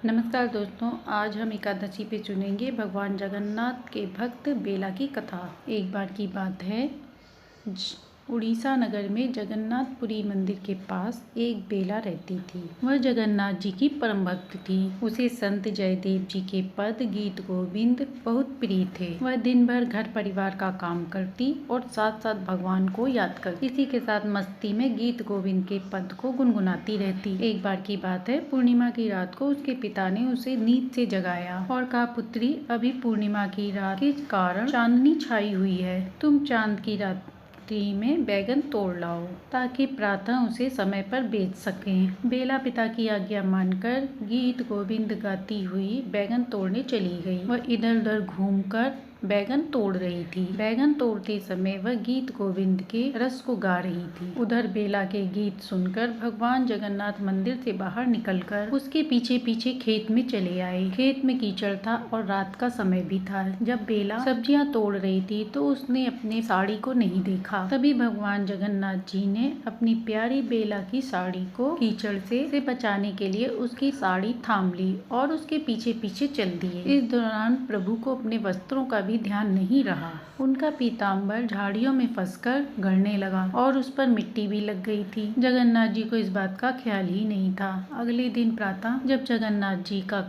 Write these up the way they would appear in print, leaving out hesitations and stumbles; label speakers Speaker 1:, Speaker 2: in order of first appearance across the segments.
Speaker 1: नमस्कार दोस्तों, आज हम एकादशी पे सुनेंगे भगवान जगन्नाथ के भक्त बेला की कथा। एक बार की बात है, उड़ीसा नगर में जगन्नाथपुरी मंदिर के पास एक बेला रहती थी। वह जगन्नाथ जी की परम भक्त थी। उसे संत जयदेव जी के पद, गीत गोविंद बहुत प्रिय थे। वह दिन भर घर परिवार का काम करती और साथ साथ भगवान को याद करती। इसी के साथ मस्ती में गीत गोविंद के पद को गुनगुनाती रहती। एक बार की बात है, पूर्णिमा की रात को उसके पिता ने उसे नींद से जगाया और कहा, पुत्री, अभी पूर्णिमा की रात के कारण चांदनी छाई हुई है। तुम चांद की रात्रि में बैगन तोड़ लाओ ताकि प्रातः उसे समय पर बेच सकें। बेला पिता की आज्ञा मानकर गीत गोविंद गाती हुई बैगन तोड़ने चली गई। वह इधर उधर घूमकर बैगन तोड़ रही थी। बैगन तोड़ते समय वह गीत गोविंद के रस को गा रही थी। उधर बेला के गीत सुनकर भगवान जगन्नाथ मंदिर से बाहर निकलकर उसके पीछे पीछे खेत में चले आए। खेत में कीचड़ था और रात का समय भी था। जब बेला सब्जियां तोड़ रही थी तो उसने अपने साड़ी को नहीं देखा। तभी भगवान जगन्नाथ जी ने अपनी प्यारी बेला की साड़ी को कीचड़ से बचाने के लिए उसकी साड़ी थाम ली और उसके पीछे पीछे चल दिए। इस दौरान प्रभु को अपने वस्त्रों का भी ध्यान नहीं रहा। उनका पीताम्बर झाड़ियों में फंसकर गलने लगा और उस पर मिट्टी भी लग गई थी। जगन्नाथ जी को इस बात का ख्याल ही नहीं था। अगले दिन प्रातः जब जगन्नाथ जी का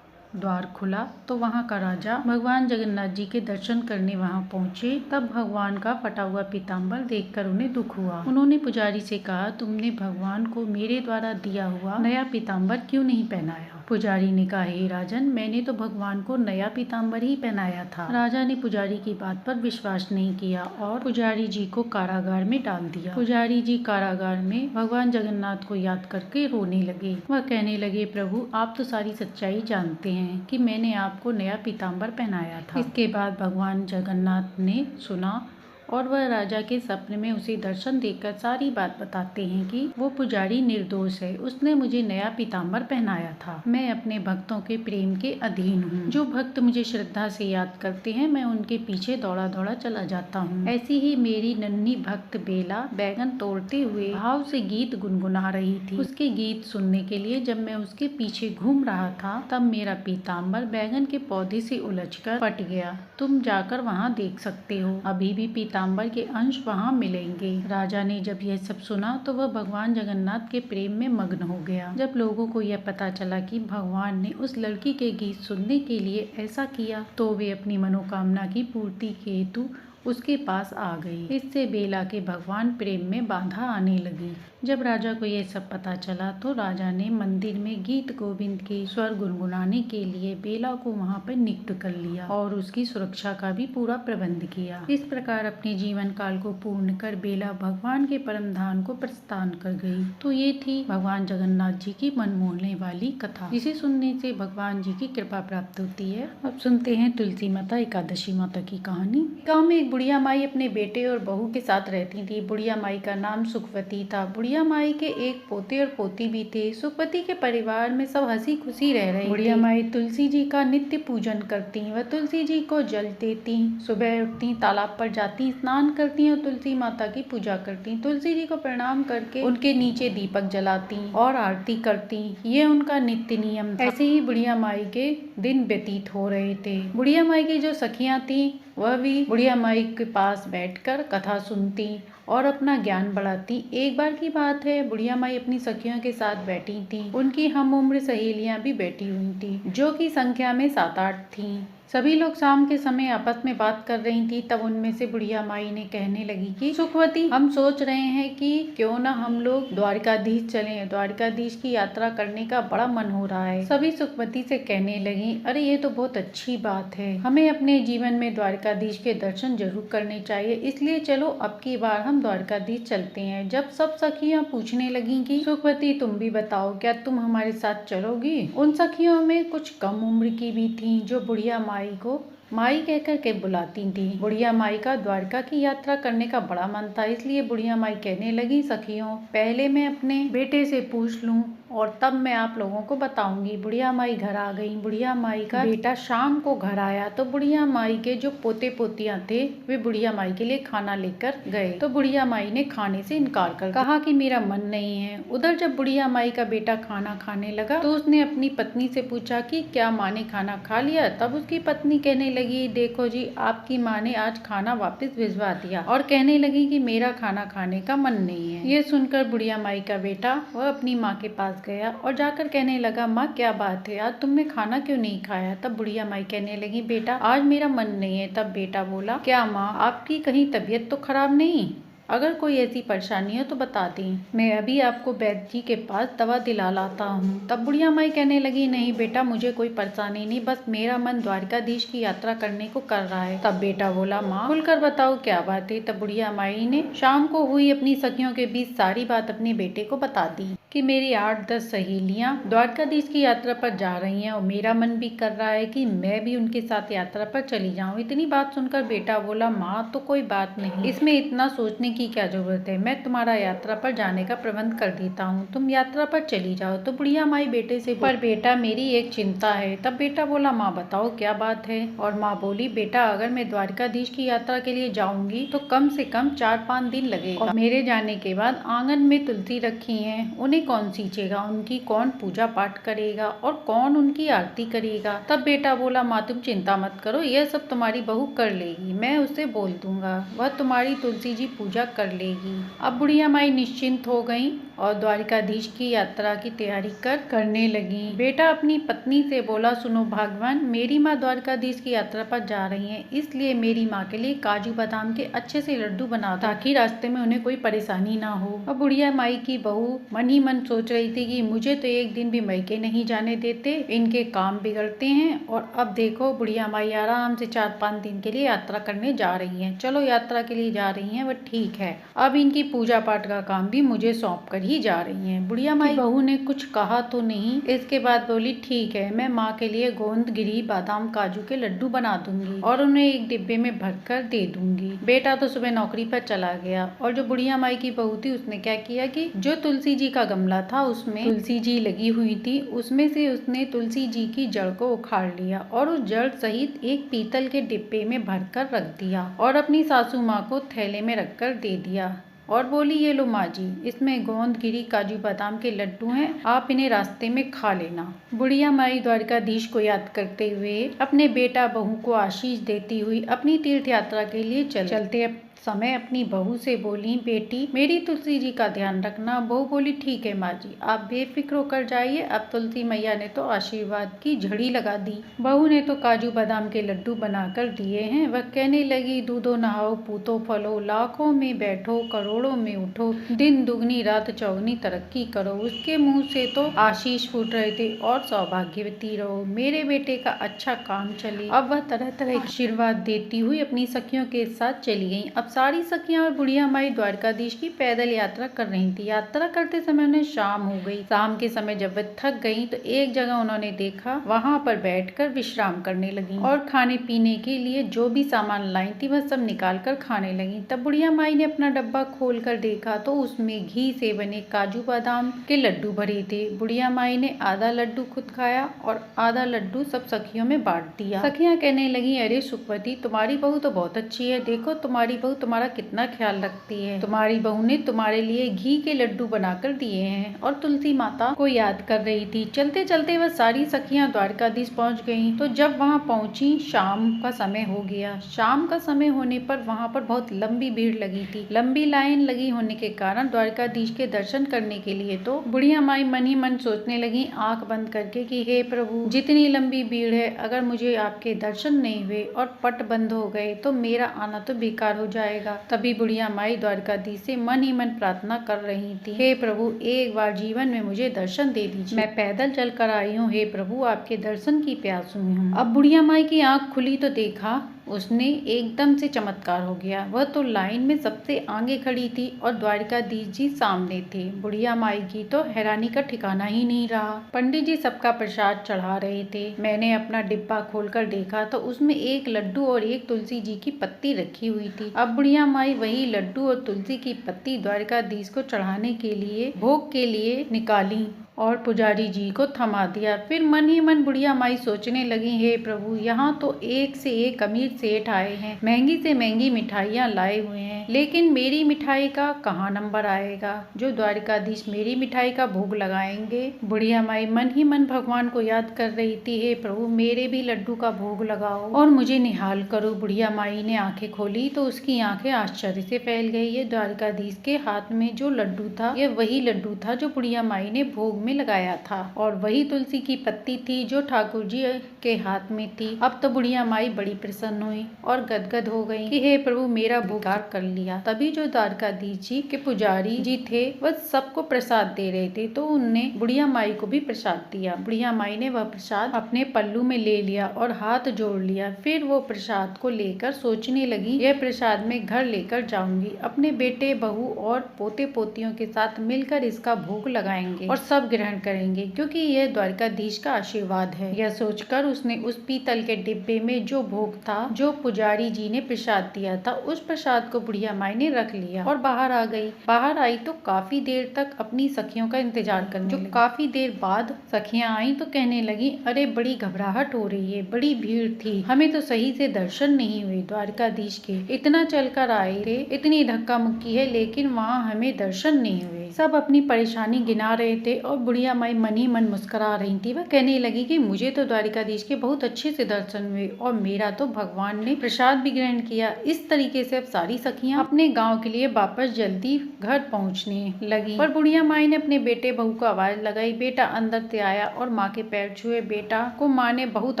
Speaker 1: द्वार खुला तो वहां का राजा भगवान जगन्नाथ जी के दर्शन करने वहां पहुंचे। तब भगवान का फटा हुआ पीताम्बर देखकर उन्हें दुख हुआ। उन्होंने पुजारी से कहा, तुमने भगवान को मेरे द्वारा दिया हुआ नया पीताम्बर क्यों नहीं पहनाया? पुजारी ने कहा, हे राजन, मैंने तो भगवान को नया पीताम्बर ही पहनाया था। राजा ने पुजारी की बात पर विश्वास नहीं किया और पुजारी जी को कारागार में डाल दिया। पुजारी जी कारागार में भगवान जगन्नाथ को याद करके रोने लगे। वह कहने लगे, प्रभु, आप तो सारी सच्चाई जानते हैं कि मैंने आपको नया पीताम्बर पहनाया था। इसके बाद भगवान जगन्नाथ ने सुना और वह राजा के सपने में उसे दर्शन देकर सारी बात बताते हैं कि वो पुजारी निर्दोष है, उसने मुझे नया पीताम्बर पहनाया था। मैं अपने भक्तों के प्रेम के अधीन हूँ। जो भक्त मुझे श्रद्धा से याद करते हैं, मैं उनके पीछे दौड़ा दौड़ा चला जाता हूँ। ऐसी ही मेरी नन्ही भक्त बेला बैगन तोड़ते हुए भाव से गीत गुनगुना रही थी। उसके गीत सुनने के लिए जब मैं उसके पीछे घूम रहा था तब मेरा पीताम्बर बैगन के पौधे से उलझकर फट गया। तुम जाकर वहाँ देख सकते हो, अभी भी पीताम्बर के अंश वहाँ मिलेंगे। राजा ने जब यह सब सुना तो वह भगवान जगन्नाथ के प्रेम में मग्न हो गया। जब लोगों को यह पता चला कि भगवान ने उस लड़की के गीत सुनने के लिए ऐसा किया तो वे अपनी मनोकामना की पूर्ति के हेतु उसके पास आ गई। इससे बेला के भगवान प्रेम में बाधा आने लगी। जब राजा को यह सब पता चला तो राजा ने मंदिर में गीत गोविंद के स्वर गुनगुनाने के लिए बेला को वहां पर नियुक्त कर लिया और उसकी सुरक्षा का भी पूरा प्रबंध किया। इस प्रकार अपने जीवन काल को पूर्ण कर बेला भगवान के परम धाम को प्रस्थान कर गई। तो ये थी भगवान जगन्नाथ जी की मन मोहने वाली कथा, जिसे सुनने से भगवान जी की कृपा प्राप्त होती है। अब सुनते हैं तुलसी माता एकादशी माता की कहानी। गाँव में एक बुढ़िया माई अपने बेटे और बहू के साथ रहती थी। बुढ़िया माई का नाम सुखवती था। बुढ़िया माई के एक पोते और पोती भी थे। सुखवती के परिवार में सब हंसी खुशी रह रहे। बुढ़िया माई तुलसी जी का नित्य पूजन करती। वह तुलसी जी को जल देती, सुबह उठती, तालाब पर जाती, स्नान करती और तुलसी माता की पूजा करती। तुलसी जी को प्रणाम करके उनके नीचे दीपक जलाती और आरती करती। ये उनका नित्य नियम था। ऐसे ही बुढ़िया माई के दिन व्यतीत हो रहे थे। बुढ़िया माई की जो सखियां थी वह भी बुढ़िया माई के पास बैठकर कथा सुनती और अपना ज्ञान बढ़ाती। एक बार की बात है, बुढ़िया माई अपनी सखियों के साथ बैठी थी। उनकी हम उम्र सहेलियां भी बैठी हुई थी, जो कि संख्या में 7-8 थीं। सभी लोग शाम के समय आपस में बात कर रही थी। तब उनमें से बुढ़िया माई ने कहने लगी कि सुखवती, हम सोच रहे हैं कि क्यों ना हम लोग द्वारकाधीश चलें। द्वारकाधीश की यात्रा करने का बड़ा मन हो रहा है। सभी सुखवती से कहने लगी, अरे ये तो बहुत अच्छी बात है, हमें अपने जीवन में द्वारकाधीश के दर्शन जरूर करने चाहिए, इसलिए चलो अब की बार हम द्वारकाधीश चलते हैं। जब सब सखियां पूछने लगी कि सुखवती, तुम भी बताओ, क्या तुम हमारे साथ चलोगी? उन सखियों में कुछ कम उम्र की भी थी जो बुढ़िया माई को माई कहकर के बुलाती थी। बुढ़िया माई का द्वारका की यात्रा करने का बड़ा मन था, इसलिए बुढ़िया माई कहने लगी, सखियों, पहले मैं अपने बेटे से पूछ लूं और तब मैं आप लोगों को बताऊंगी। बुढ़िया माई घर आ गई। बुढ़िया माई का बेटा शाम को घर आया तो बुढ़िया माई के जो पोते पोतियां थे वे बुढ़िया माई के लिए खाना लेकर गए। तो बुढ़िया माई ने खाने से इनकार कर कहा कि मेरा मन नहीं है। उधर जब बुढ़िया माई का बेटा खाना खाने लगा तो उसने अपनी पत्नी से पूछा कि क्या माँ ने खाना खा लिया। तब उसकी पत्नी कहने लगी, देखो जी, आपकी माँ ने आज खाना वापस भिजवा दिया और कहने लगी कि मेरा खाना खाने का मन नहीं है। ये सुनकर बुढ़िया माई का बेटा वह अपनी माँ के पास गया और जाकर कहने लगा, माँ क्या बात है, आज तुमने खाना क्यों नहीं खाया। तब बुढ़िया माई कहने लगी, बेटा आज मेरा मन नहीं है। तब बेटा बोला, क्या माँ आपकी कहीं तबीयत तो खराब नहीं? अगर कोई ऐसी परेशानी हो तो बता दें, मैं अभी आपको वैद्य जी के पास दवा दिला लाता हूँ। तब बुढ़िया माई कहने लगी, नहीं बेटा मुझे कोई परेशानी नहीं, बस मेरा मन द्वारकाधीश की यात्रा करने को कर रहा है। तब बेटा बोला, माँ खुलकर बताओ क्या बात है। तब बुढ़िया माई ने शाम को हुई अपनी सखियों के बीच सारी बात अपने बेटे को बता दी कि मेरी 8-10 सहेलियां द्वारकाधीश की यात्रा पर जा रही हैं और मेरा मन भी कर रहा है कि मैं भी उनके साथ यात्रा पर चली जाऊं। इतनी बात सुनकर बेटा बोला, माँ तो कोई बात नहीं, इसमें इतना सोचने की क्या जरूरत है, मैं तुम्हारा यात्रा पर जाने का प्रबंध कर देता हूँ, तुम यात्रा पर चली जाओ। तो बुढ़िया माई बेटे से, पर बेटा मेरी एक चिंता है। तब बेटा बोला, माँ बताओ क्या बात है। और माँ बोली, बेटा अगर मैं द्वारकाधीश की यात्रा के लिए जाऊंगी तो कम से कम 4-5 दिन लगेगा और मेरे जाने के बाद आंगन में तुलसी रखी है, उन्हें कौन सींचेगा, उनकी कौन पूजा पाठ करेगा और कौन उनकी आरती करेगा। तब बेटा बोला, माँ तुम चिंता मत करो, यह सब तुम्हारी बहू कर लेगी, मैं उससे बोल दूंगा, वह तुम्हारी तुलसी जी पूजा कर लेगी। अब बुढ़िया माई निश्चिंत हो गई और द्वारकाधीश की यात्रा की तैयारी करने लगी। बेटा अपनी पत्नी से बोला, सुनो भगवान, मेरी माँ द्वारकाधीश की यात्रा पर जा रही है, इसलिए मेरी माँ के लिए काजू बादाम के अच्छे से लड्डू बना ताकि रास्ते में उन्हें कोई परेशानी ना हो। और बुढ़िया माई की बहू मन ही मन सोच रही थी कि मुझे तो एक दिन भी मैके नहीं जाने देते, इनके काम बिगड़ते हैं। और अब देखो बुढ़िया माई आराम से 4-5 दिन के लिए यात्रा करने जा रही हैं। चलो यात्रा के लिए जा रही हैं वह ठीक है, अब इनकी पूजा पाठ का काम भी मुझे सौंप कर ही जा रही हैं। बुढ़िया माई बहू ने कुछ कहा तो नहीं, इसके बाद बोली, ठीक है, मैं माँ के लिए गोंद गिरी बादाम काजू के लड्डू बना दूंगी और उन्हें एक डिब्बे में भर कर दे दूंगी। बेटा तो सुबह नौकरी पर चला गया और जो बुढ़िया माई की बहू थी उसने क्या किया कि जो तुलसी जी का गमला था उसमें तुलसी जी लगी हुई थी, उसमें से उसने तुलसी जी की जड़ को उखाड़ लिया और उस जड़ सहित एक पीतल के डिब्बे में भरकर रख दिया और अपनी सासू माँ को थैले में रखकर दे दिया और बोली, ये लो माँ जी, इसमें गोंद गिरी काजू बादाम के लड्डू हैं, आप इन्हें रास्ते में खा लेना। बुढ़िया माई द्वारकाधीश को याद करते हुए अपने बेटा बहू को आशीष देती हुई अपनी तीर्थ यात्रा के लिए चलते समय अपनी बहू से बोली, बेटी मेरी तुलसी जी का ध्यान रखना। बहू बोली, ठीक है माँ जी, आप बेफिक्र होकर जाइए। अब तुलसी मैया ने तो आशीर्वाद की झड़ी लगा दी। बहू ने तो काजू बादाम के लड्डू बनाकर दिए हैं। वह कहने लगी, दूधो नहाओ पूतो फलो, लाखों में बैठो करोड़ों में उठो, दिन दुगनी रात चौगनी तरक्की करो। उसके मुंह से तो आशीष फूट रहे थे और सौभाग्यवती रहो, मेरे बेटे का अच्छा काम चले। अब वह तरह तरह आशीर्वाद देती हुई अपनी सखियों के साथ चली गई। अब सारी सखियां और बुढ़िया माई द्वारकाधीश की पैदल यात्रा कर रही थी। यात्रा करते समय उन्हें शाम हो गई। शाम के समय जब वे थक गई तो एक जगह उन्होंने देखा, वहां पर बैठकर विश्राम करने लगी और खाने पीने के लिए जो भी सामान लाई थी वह सब निकाल कर खाने लगी। तब बुढ़िया माई ने अपना डब्बा खोल कर देखा तो उसमें घी से बने काजू बादाम के लड्डू भरे थे। बुढ़िया माई ने आधा लड्डू खुद खाया और आधा लड्डू सब सखियों में बांट दिया। सखियां कहने लगी, अरे सुखवती, तुम्हारी बहू तो बहुत अच्छी है, देखो तुम्हारी बहू तुम्हारा कितना ख्याल रखती है। तुम्हारी बहू ने तुम्हारे लिए घी के लड्डू बनाकर दिए हैं और तुलसी माता को याद कर रही थी। चलते चलते वह सारी सखियां द्वारकाधीश पहुंच गईं। तो जब वहां पहुंची शाम का समय हो गया। शाम का समय होने पर वहां पर बहुत लंबी भीड़ लगी थी। लंबी लाइन लगी होने के कारण द्वारकाधीश के दर्शन करने के लिए तो बुढ़िया माई मन ही मन सोचने लगी, आंख बंद करके, कि हे प्रभु, जितनी लंबी भीड़ है, अगर मुझे आपके दर्शन नहीं हुए और पट बंद हो गए तो मेरा आना तो बेकार हो जाएगा। तभी बुढ़िया माई द्वारकाधीश से मन ही मन प्रार्थना कर रही थी, हे प्रभु, एक बार जीवन में मुझे दर्शन दे दीजिए, मैं पैदल चल कर आई हूँ, हे प्रभु, आपके दर्शन की प्यासी हूँ। अब बुढ़िया माई की आंख खुली तो देखा उसने एकदम से चमत्कार हो गया। वह तो लाइन में सबसे आगे खड़ी थी और द्वारकाधीश जी सामने थे। बुढ़िया माई की तो हैरानी का ठिकाना ही नहीं रहा। पंडित जी सबका प्रसाद चढ़ा रहे थे। मैंने अपना डिब्बा खोलकर देखा तो उसमें एक लड्डू और एक तुलसी जी की पत्ती रखी हुई थी। अब बुढ़िया माई वही लड्डू और तुलसी की पत्ती द्वारकाधीश को चढ़ाने के लिए, भोग के लिए निकाली और पुजारी जी को थमा दिया। फिर मन ही मन बुढ़िया माई सोचने लगी, हे प्रभु, यहाँ तो एक से एक अमीर सेठ आए हैं, महंगी से महंगी मिठाइयाँ लाए हुए हैं, लेकिन मेरी मिठाई का कहाँ नंबर आएगा जो द्वारिकाधीश मेरी मिठाई का भोग लगाएंगे। बुढ़िया माई मन ही मन भगवान को याद कर रही थी, हे प्रभु, मेरे भी लड्डू का भोग लगाओ और मुझे निहाल करो। बुढ़िया माई ने आंखें खोली तो उसकी आंखें आश्चर्य से फैल गई। ये द्वारिकाधीश के हाथ में जो लड्डू था, ये वही लड्डू था जो बुढ़िया माई ने भोग में लगाया था, और वही तुलसी की पत्ती थी जो ठाकुर जी के हाथ में थी। अब तो बुढ़िया माई बड़ी प्रसन्न हुई और गदगद हो गई कि हे प्रभु, मेरा भोग कर लिया। तभी जो द्वारकाधीश जी के पुजारी जी थे वह सबको प्रसाद दे रहे थे, तो उनने बुढ़िया माई को भी प्रसाद दिया। बुढ़िया माई ने वह प्रसाद अपने पल्लू में ले लिया और हाथ जोड़ लिया। फिर वो प्रसाद को लेकर सोचने लगी, यह प्रसाद मैं घर लेकर जाऊंगी, अपने बेटे, बहू और पोते पोतियों के साथ मिलकर इसका भोग लगाएंगे और सब ग्रहण करेंगे, क्योंकि यह द्वारकाधीश का आशीर्वाद है। यह सोचकर उसने उस पीतल के डिब्बे में जो भोग था, जो पुजारी जी ने प्रसाद दिया था, उस प्रसाद को बुढ़िया माई ने रख लिया और बाहर आ गई। बाहर आई तो काफी देर तक अपनी सखियों का इंतजार करने लगी। काफी देर बाद सखियां आई तो कहने लगी, अरे बड़ी घबराहट हो रही है, बड़ी भीड़ थी, हमें तो सही से दर्शन नहीं हुए द्वारकाधीश के, इतना चलकर आए थे, इतनी धक्का मुक्की है, लेकिन वहाँ हमें दर्शन नहीं हुए। सब अपनी परेशानी गिना रहे थे और बुढ़िया माई मन ही मन मुस्कुरा रही थी। वह कहने लगी कि मुझे तो द्वारिकाधीश के बहुत अच्छे से दर्शन हुए और मेरा तो भगवान ने प्रसाद भी ग्रहण किया। इस तरीके से अब सारी सखियां अपने गांव के लिए वापस जल्दी घर पहुंचने लगी। पर बुढ़िया माई ने अपने बेटे बहू को आवाज लगाई। बेटा अंदर से आया और माँ के पैर छुए। बेटा को माँ ने बहुत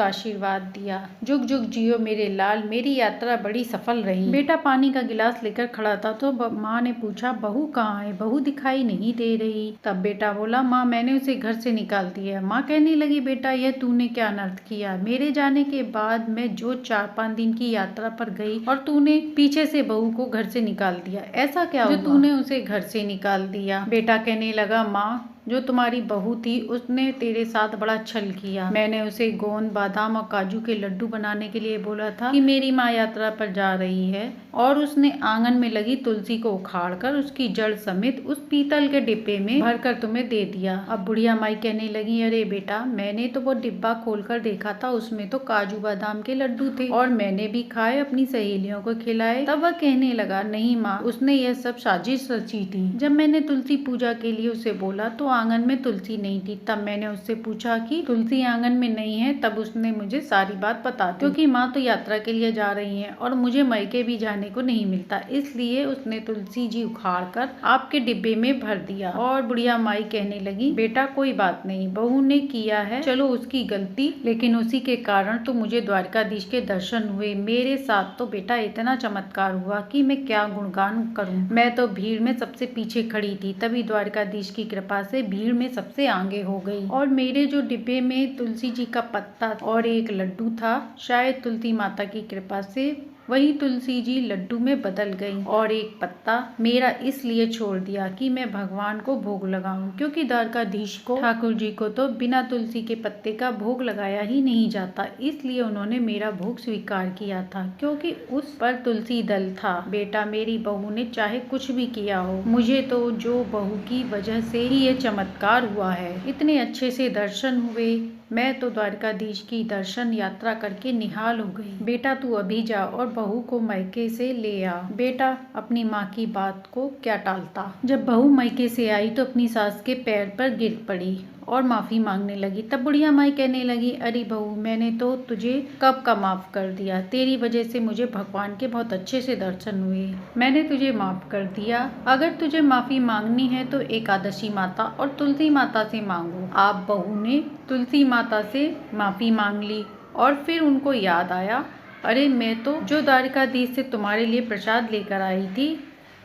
Speaker 1: आशीर्वाद दिया। जुग जुग जियो मेरे लाल, मेरी यात्रा बड़ी सफल रही। बेटा पानी का गिलास लेकर खड़ा था तो माँ ने पूछा, बहू कहाँ है? बहू दिखाई नहीं दे रही। तब बेटा बोला, माँ मैंने उसे घर से निकाल दिया। माँ कहने लगी, बेटा यह तूने क्या अनर्थ किया? मेरे जाने के बाद मैं जो 4-5 दिन की यात्रा पर गई और तूने पीछे से बहू को घर से निकाल दिया। ऐसा क्या हुआ जो तूने उसे घर से निकाल दिया? बेटा कहने लगा, माँ जो तुम्हारी बहू थी उसने तेरे साथ बड़ा छल किया। मैंने उसे गोंद, बादाम और काजू के लड्डू बनाने के लिए बोला था कि मेरी माँ यात्रा पर जा रही है, और उसने आंगन में लगी तुलसी को उखाड़कर उसकी जड़ समेत उस पीतल के डिब्बे में भरकर तुम्हें दे दिया। अब बुढ़िया माई कहने लगी, अरे बेटा मैंने तो वो डिब्बा खोलकर देखा था, उसमें तो काजू बादाम के लड्डू थे और मैंने भी खाए, अपनी सहेलियों को खिलाए। तब वह कहने लगा, नहीं माँ, उसने यह सब साजिश रची थी। जब मैंने तुलसी पूजा के लिए उसे बोला तो आंगन में तुलसी नहीं थी। तब मैंने उससे पूछा कि तुलसी आंगन में नहीं है। तब उसने मुझे सारी बात बता दी, क्योंकि माँ तो यात्रा के लिए जा रही हैं और मुझे मायके भी जाने को नहीं मिलता, इसलिए उसने तुलसी जी उखाड़कर आपके डिब्बे में भर दिया। और बुढ़िया माई कहने लगी, बेटा कोई बात नहीं, बहू ने किया है, चलो उसकी गलती, लेकिन उसी के कारण तो मुझे द्वारकाधीश के दर्शन हुए। मेरे साथ तो बेटा इतना चमत्कार हुआ कि मैं क्या गुणगान करूं। मैं तो भीड़ में सबसे पीछे खड़ी थी, तभी द्वारकाधीश की कृपा से भीड़ में सबसे आगे हो गई, और मेरे जो डिब्बे में तुलसी जी का पत्ता और एक लड्डू था, शायद तुलसी माता की कृपा से वही तुलसी जी लड्डू में बदल गई, और एक पत्ता मेरा इसलिए छोड़ दिया कि मैं भगवान को भोग लगाऊं, क्योंकि द्वारकाधीश को, ठाकुर जी को तो बिना तुलसी के पत्ते का भोग लगाया ही नहीं जाता, इसलिए उन्होंने मेरा भोग स्वीकार किया था, क्योंकि उस पर तुलसी दल था। बेटा मेरी बहू ने चाहे कुछ भी किया हो, मुझे तो जो बहू की वजह से ही ये चमत्कार हुआ है। इतने अच्छे से दर्शन हुए, मैं तो द्वारकाधीश की दर्शन यात्रा करके निहाल हो गई। बेटा तू अभी जा और बहू को मायके से ले आ। बेटा अपनी माँ की बात को क्या टालता। जब बहू मायके से आई तो अपनी सास के पैर पर गिर पड़ी और माफी मांगने लगी। तब बुढ़िया माई कहने लगी, अरे बहू मैंने तो तुझे कब का माफ कर दिया, तेरी वजह से मुझे भगवान के बहुत अच्छे से दर्शन हुए, मैंने तुझे माफ कर दिया। अगर तुझे माफी मांगनी है तो एकादशी माता और तुलसी माता से मांगो। आप बहू ने तुलसी माता से माफी मांग ली और फिर उनको याद आया, अरे मैं तो जो द्वारकाधीश से तुम्हारे लिए प्रसाद लेकर आई थी।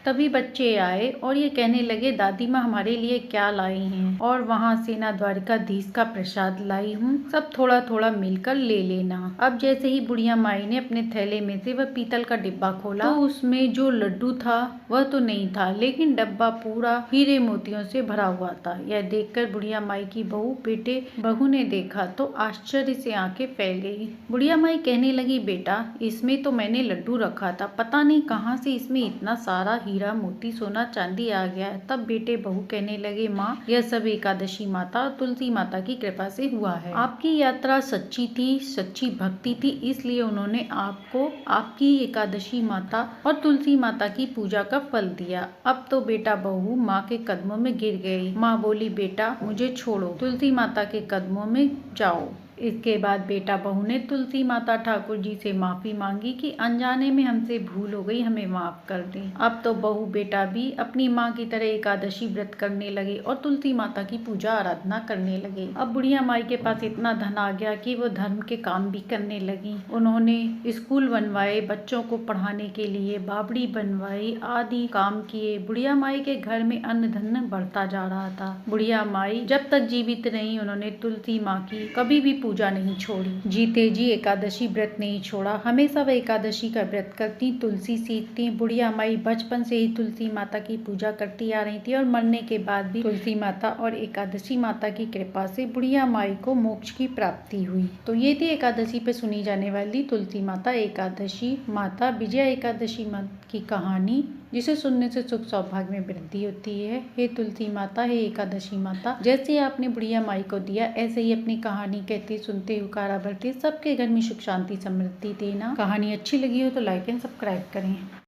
Speaker 1: तभी बच्चे आए और ये कहने लगे, दादी माँ हमारे लिए क्या लाई हैं, और वहाँ से ना द्वारकाधीश का प्रसाद लाई हूँ, सब थोड़ा थोड़ा मिलकर ले लेना। अब जैसे ही बुढ़िया माई ने अपने थैले में से वह पीतल का डिब्बा खोला तो उसमें जो लड्डू था वह तो नहीं था, लेकिन डब्बा पूरा हीरे मोतियों से भरा हुआ था। यह देखकर बुढ़िया माई की बहू ने देखा तो आश्चर्य से आंखें फैल गई। बुढ़िया माई कहने लगी, बेटा इसमें तो मैंने लड्डू रखा था, पता नहीं कहाँ से इसमें इतना सारा हीरा मोती सोना चांदी आ गया है। तब बेटे बहू कहने लगे, माँ यह सब एकादशी माता और तुलसी माता की कृपा से हुआ है। आपकी यात्रा सच्ची थी, सच्ची भक्ति थी, इसलिए उन्होंने आपको आपकी एकादशी माता और तुलसी माता की पूजा का फल दिया। अब तो बेटा बहू माँ के कदमों में गिर गई। माँ बोली, बेटा मुझे छोड़ो, तुलसी माता के कदमों में जाओ। इसके बाद बेटा बहू ने तुलसी माता ठाकुर जी से माफी मांगी कि अनजाने में हमसे भूल हो गई, हमें माफ कर दें। अब तो बहू बेटा भी अपनी माँ की तरह एकादशी व्रत करने लगे और तुलसी माता की पूजा आराधना करने लगे। अब बुढ़िया माई के पास इतना धन आ गया कि वो धर्म के काम भी करने लगी। उन्होंने स्कूल बनवाए, बच्चों को पढ़ाने के लिए बावड़ी बनवाई आदि काम किए। बुढ़िया माई के घर में अन्न धन बढ़ता जा रहा था। बुढ़िया माई जब तक जीवित रही, उन्होंने तुलसी माँ की कभी भी पूजा नहीं छोड़ी। जीते जी एकादशी व्रत नहीं छोड़ा, हमेशा वह एकादशी का व्रत करती, तुलसी सीखती। बुढ़िया माई बचपन से ही तुलसी माता की पूजा करती आ रही थी और मरने के बाद भी तुलसी माता और एकादशी माता की कृपा से बुढ़िया माई को मोक्ष की प्राप्ति हुई। तो ये थी एकादशी पे सुनी जाने वाली तुलसी माता, एकादशी माता, विजया एकादशी की कहानी, जिसे सुनने से सुख सौभाग्य में वृद्धि होती है। हे तुलसी माता, हे एकादशी माता, जैसे आपने बुढ़िया माई को दिया, ऐसे ही अपनी कहानी कहते सुनते हुकारा भरते सबके घर में सुख शांति समृद्धि देना। कहानी अच्छी लगी हो तो लाइक एंड सब्सक्राइब करें।